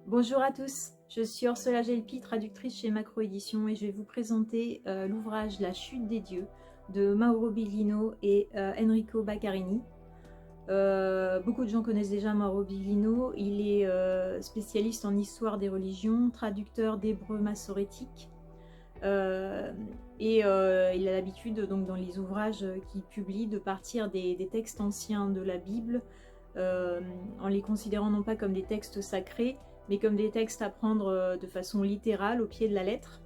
Bonjour à tous, je suis Orsola Gelpi, traductrice chez Macro Édition et je vais vous présenter l'ouvrage La chute des dieux de Mauro Biglino et Enrico Baccarini. Beaucoup de gens connaissent déjà Mauro Biglino, il est spécialiste en histoire des religions, traducteur d'hébreu massorétique il a l'habitude donc dans les ouvrages qu'il publie de partir des textes anciens de la Bible en les considérant non pas comme des textes sacrés mais comme des textes à prendre de façon littérale au pied de la lettre.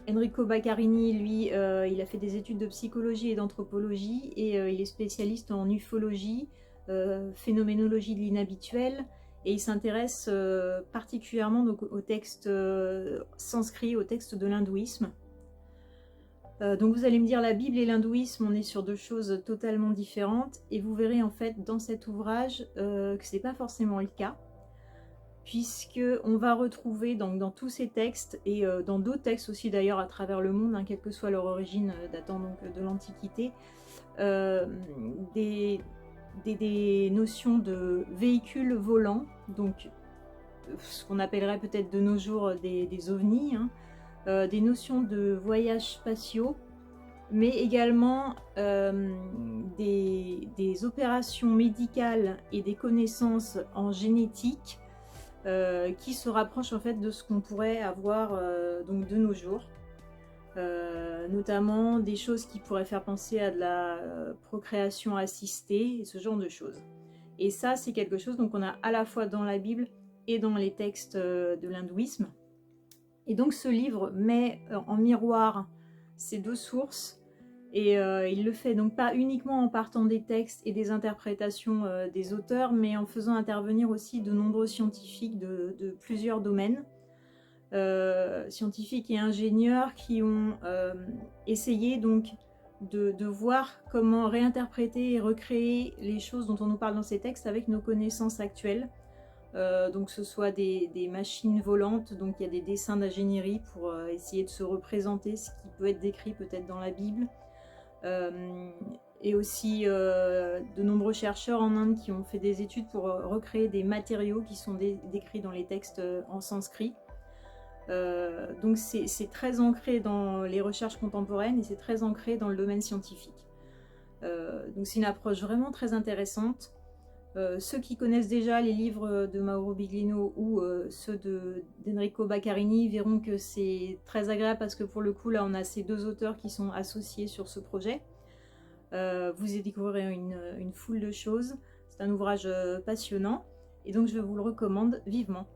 Enrico Baccarini, lui, il a fait des études de psychologie et d'anthropologie et il est spécialiste en ufologie, phénoménologie de l'inhabituel, et il s'intéresse particulièrement donc, aux textes sanscrits, aux textes de l'hindouisme. Donc vous allez me dire, la Bible et l'hindouisme, on est sur deux choses totalement différentes, et vous verrez en fait dans cet ouvrage que c'est pas forcément le cas, puisque on va retrouver donc, dans tous ces textes, et dans d'autres textes aussi d'ailleurs à travers le monde, hein, quelle que soit leur origine datant donc de l'Antiquité, des notions de véhicules volants, donc ce qu'on appellerait peut-être de nos jours des ovnis, hein, des notions de voyages spatiaux, mais également des opérations médicales et des connaissances en génétique qui se rapprochent en fait de ce qu'on pourrait avoir donc de nos jours. Notamment des choses qui pourraient faire penser à de la procréation assistée et ce genre de choses. Et ça, c'est quelque chose donc on a à la fois dans la Bible et dans les textes de l'hindouisme. Et donc ce livre met en miroir ces deux sources, et il le fait donc pas uniquement en partant des textes et des interprétations des auteurs, mais en faisant intervenir aussi de nombreux scientifiques de plusieurs domaines, scientifiques et ingénieurs qui ont essayé donc de voir comment réinterpréter et recréer les choses dont on nous parle dans ces textes avec nos connaissances actuelles. Donc que ce soit des machines volantes, donc il y a des dessins d'ingénierie pour essayer de se représenter ce qui peut être décrit peut-être dans la Bible, et aussi de nombreux chercheurs en Inde qui ont fait des études pour recréer des matériaux qui sont décrits dans les textes en sanskrit. Donc c'est très ancré dans les recherches contemporaines et c'est très ancré dans le domaine scientifique. Donc c'est une approche vraiment très intéressante. Ceux qui connaissent déjà les livres de Mauro Biglino ou ceux d'Enrico Baccarini verront que c'est très agréable parce que pour le coup là on a ces deux auteurs qui sont associés sur ce projet. Vous y découvrirez une foule de choses, c'est un ouvrage passionnant et donc je vous le recommande vivement.